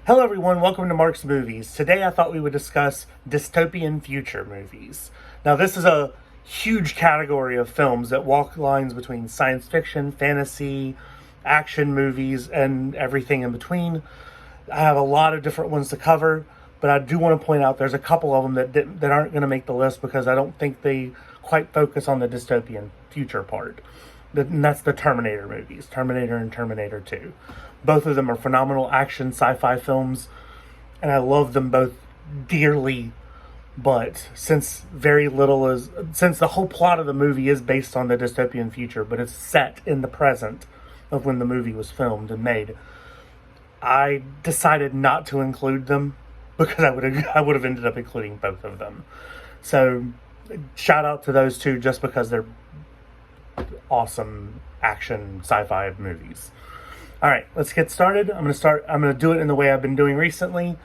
Hello everyone, welcome to Mark's Movies. Today I thought we would discuss dystopian future movies. Now this is a huge category of films that walk lines between science fiction, fantasy, action movies, and everything in between. I have a lot of different ones to cover, but I do want to point out there's a couple of them that aren't going to make the list because I don't think they quite focus on the dystopian future part. And that's the Terminator movies, Terminator and Terminator 2. Both of them are phenomenal action sci-fi films, and I love them both dearly. But since the whole plot of the movie is based on the dystopian future, but it's set in the present of when the movie was filmed and made, I decided not to include them because I would have ended up including both of them. So shout out to those two just because they're awesome action sci-fi movies. All right, let's get started. I'm going to do it in the way I've been doing recently,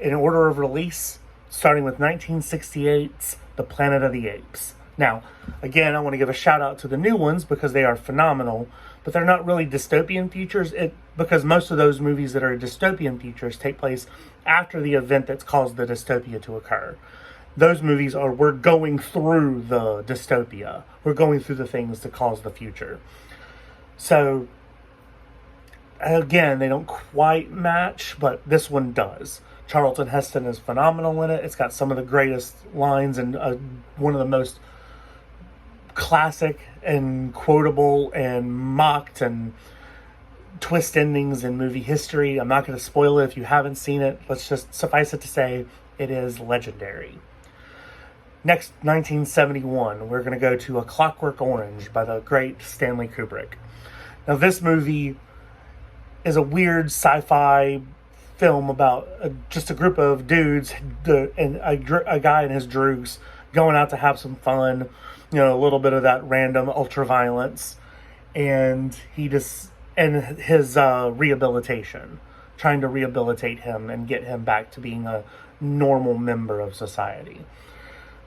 in order of release, starting with 1968's The Planet of the Apes. Now, again, I want to give a shout out to the new ones because they are phenomenal, but they're not really dystopian futures because most of those movies that are dystopian futures take place after the event that's caused the dystopia to occur. Those movies we're going through the dystopia. We're going through the things that cause the future. So, again, they don't quite match, but this one does. Charlton Heston is phenomenal in it. It's got some of the greatest lines and one of the most classic and quotable and mocked and twist endings in movie history. I'm not going to spoil it if you haven't seen it. Let's just suffice it to say it is legendary. Next, 1971, we're going to go to A Clockwork Orange by the great Stanley Kubrick. Now, this movie is a weird sci-fi film about just a group of dudes and a guy and his droogs going out to have some fun, a little bit of that random ultra-violence, and his rehabilitation, trying to rehabilitate him and get him back to being a normal member of society.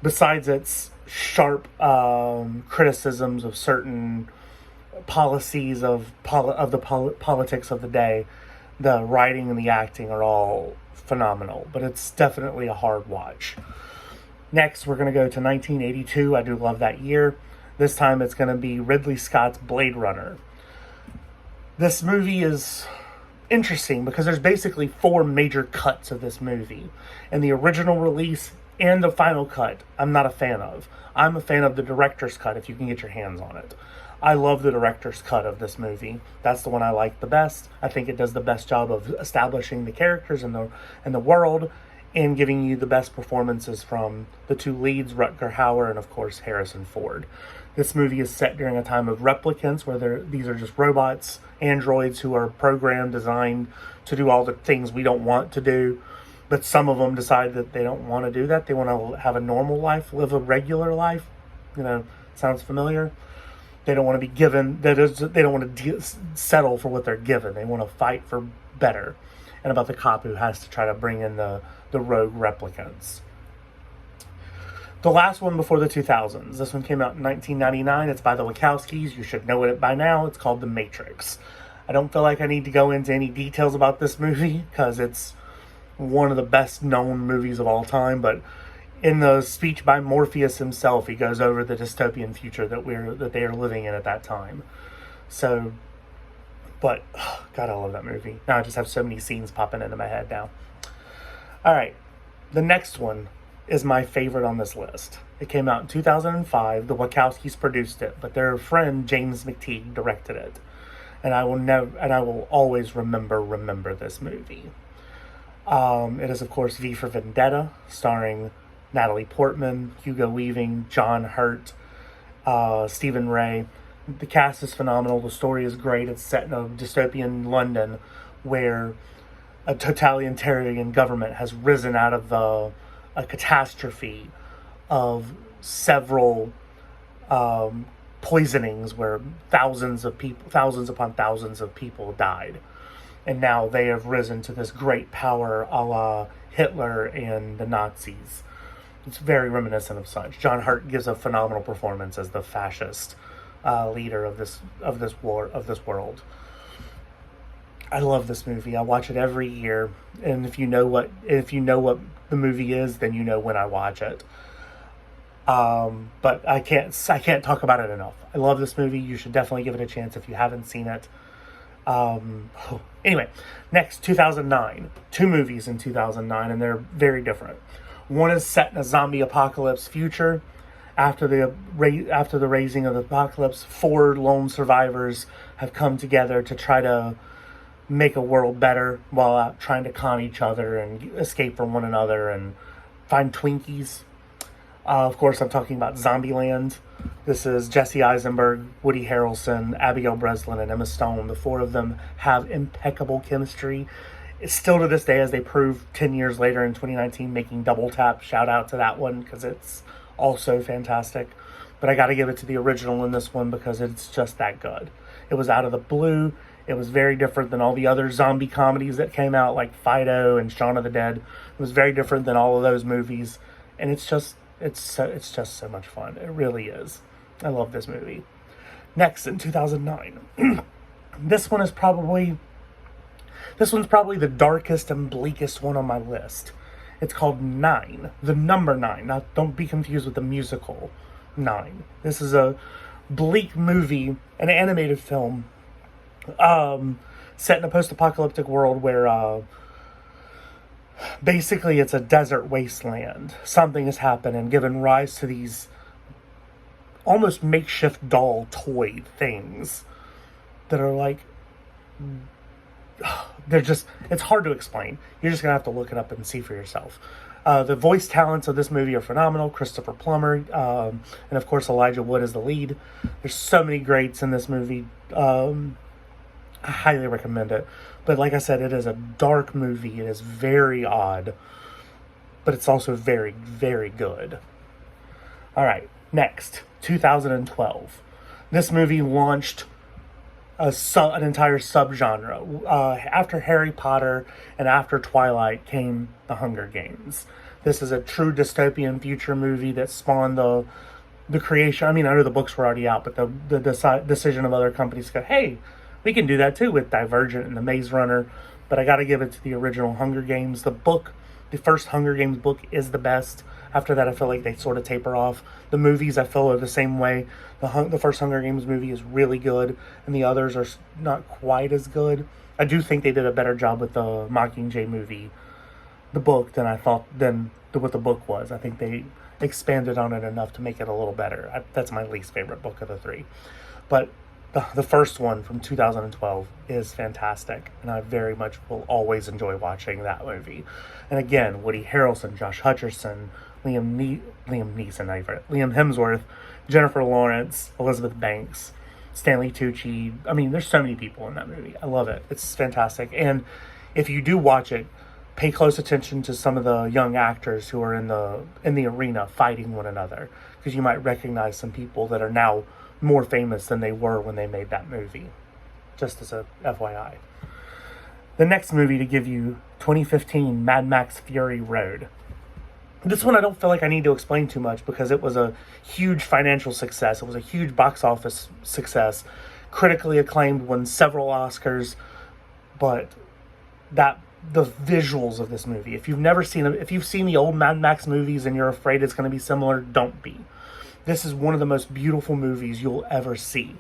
Besides its sharp criticisms of certain policies of the politics of the day, the writing and the acting are all phenomenal, but it's definitely a hard watch. Next, we're going to go to 1982. I do love that year. This time it's going to be Ridley Scott's Blade Runner. This movie is interesting because there's basically 4 major cuts of this movie, and the original release and the final cut I'm not a fan of. I'm a fan of the director's cut if you can get your hands on it. I love the director's cut of this movie. That's the one I like the best. I think it does the best job of establishing the characters and the world and giving you the best performances from the 2 leads, Rutger Hauer and, of course, Harrison Ford. This movie is set during a time of replicants where these are just robots, androids who are programmed, designed to do all the things we don't want to do. But some of them decide that they don't want to do that. They want to have a normal life, live a regular life. Sounds familiar? They don't want to be given, they don't want to settle for what they're given. They want to fight for better. And about the cop who has to try to bring in the rogue replicants. The last one before the 2000s. This one came out in 1999. It's by the Wachowskis. You should know it by now. It's called The Matrix. I don't feel like I need to go into any details about this movie because it's one of the best known movies of all time, but in the speech by Morpheus himself, he goes over the dystopian future that they are living in at that time. So, but God, I love that movie. Now I just have so many scenes popping into my head now. All right, the next one is my favorite on this list. It came out in 2005. The Wachowskis produced it, but their friend James McTeague directed it, and I will always remember this movie. It is, of course, V for Vendetta, starring Natalie Portman, Hugo Weaving, John Hurt, Stephen Ray. The cast is phenomenal. The story is great. It's set in a dystopian London where a totalitarian government has risen out of a catastrophe of several poisonings where thousands upon thousands of people died. And now they have risen to this great power a la Hitler and the Nazis. It's very reminiscent of such. John Hurt gives a phenomenal performance as the fascist leader of this world. I love this movie. I watch it every year, and if you know what the movie is, then you know when I watch it. But I can't talk about it enough. I love this movie. You should definitely give it a chance if you haven't seen it. Anyway, next, 2009. Two movies in 2009, and they're very different. One is set in a zombie apocalypse future. After the raising of the apocalypse, four lone survivors have come together to try to make a world better while out trying to con each other and escape from one another and find Twinkies. Of course, I'm talking about Zombieland. This is Jesse Eisenberg, Woody Harrelson, Abigail Breslin, and Emma Stone. The four of them have impeccable chemistry. It's still to this day, as they prove 10 years later in 2019, making Double Tap. Shout out to that one because it's also fantastic. But I got to give it to the original in this one because it's just that good. It was out of the blue. It was very different than all the other zombie comedies that came out, like Fido and Shaun of the Dead. It was very different than all of those movies. And it's just so much fun. It really is. I love this movie. Next, in 2009, this one's probably the darkest and bleakest one on my list. It's called Nine, the number nine. Now, don't be confused with the musical Nine. This is a bleak movie, an animated film, set in a post-apocalyptic world where basically it's a desert wasteland. Something has happened and given rise to these almost makeshift doll toy things that are like, it's hard to explain. You're just gonna have to look it up and see for yourself. The voice talents of this movie are phenomenal. Christopher Plummer, and of course Elijah Wood is the lead. There's so many greats in this movie. I highly recommend it. But like I said, it is a dark movie. It is very odd, but it's also very, very good. All right, next, 2012. This movie launched an entire subgenre. After Harry Potter and after Twilight came The Hunger Games. This is a true dystopian future movie that spawned the creation. I mean, I know the books were already out, but the decision of other companies to go, hey, we can do that too with Divergent and The Maze Runner. But I got to give it to the original Hunger Games. The first Hunger Games book is the best. After that, I feel like they sort of taper off. The movies, I feel, are the same way. The first Hunger Games movie is really good, and the others are not quite as good. I do think they did a better job with the Mockingjay movie, the book, than what the book was. I think they expanded on it enough to make it a little better. That's my least favorite book of the three. But the first one from 2012 is fantastic, and I very much will always enjoy watching that movie. And again, Woody Harrelson, Josh Hutcherson, Liam Hemsworth, Jennifer Lawrence, Elizabeth Banks, Stanley Tucci. I mean, there's so many people in that movie. I love it. It's fantastic. And if you do watch it, pay close attention to some of the young actors who are in the arena fighting one another, because you might recognize some people that are now more famous than they were when they made that movie. Just as a FYI. The next movie to give you, 2015, Mad Max Fury Road. This one I don't feel like I need to explain too much because it was a huge financial success. It was a huge box office success. Critically acclaimed, won several Oscars. But the visuals of this movie, if you've seen the old Mad Max movies and you're afraid it's going to be similar, don't be. This is one of the most beautiful movies you'll ever see.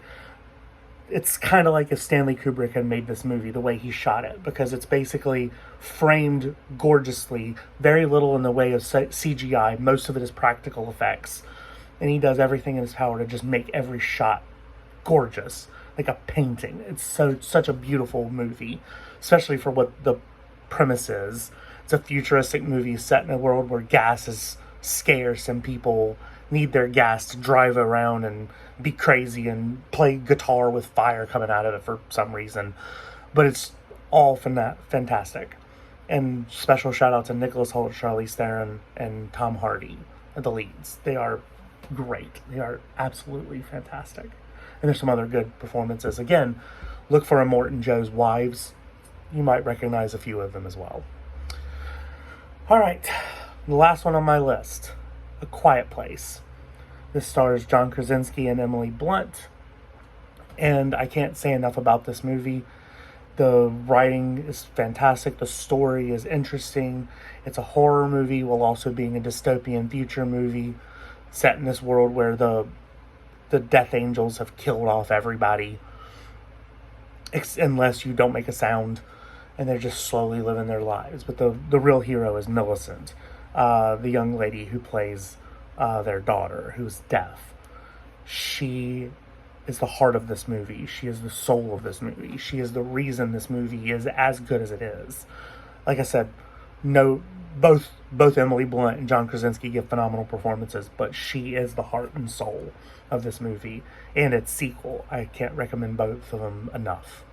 It's kind of like if Stanley Kubrick had made this movie, the way he shot it, because it's basically framed gorgeously, very little in the way of CGI. Most of it is practical effects. And he does everything in his power to just make every shot gorgeous, like a painting. It's such a beautiful movie, especially for what the premise is. It's a futuristic movie set in a world where gas is scarce and people need their gas to drive around and be crazy and play guitar with fire coming out of it for some reason. But it's all fantastic. And special shout out to Nicholas Hoult, Charlize Theron, and Tom Hardy, the leads. They are great. They are absolutely fantastic. And there's some other good performances. Again, look for Immortan Joe's wives. You might recognize a few of them as well. All right, the last one on my list, A Quiet Place. This stars John Krasinski and Emily Blunt. And I can't say enough about this movie. The writing is fantastic. The story is interesting. It's a horror movie while also being a dystopian future movie set in this world where the death angels have killed off everybody unless you don't make a sound, and they're just slowly living their lives. But the real hero is Millicent, the young lady who plays their daughter, who's deaf. She is the heart of this movie. She is the soul of this movie. She is the reason this movie is as good as it is. Like I said, both Emily Blunt and John Krasinski give phenomenal performances, but she is the heart and soul of this movie and its sequel. I can't recommend both of them enough.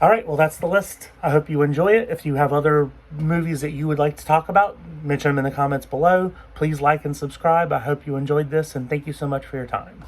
All right, well, that's the list. I hope you enjoy it. If you have other movies that you would like to talk about, mention them in the comments below. Please like and subscribe. I hope you enjoyed this, and thank you so much for your time.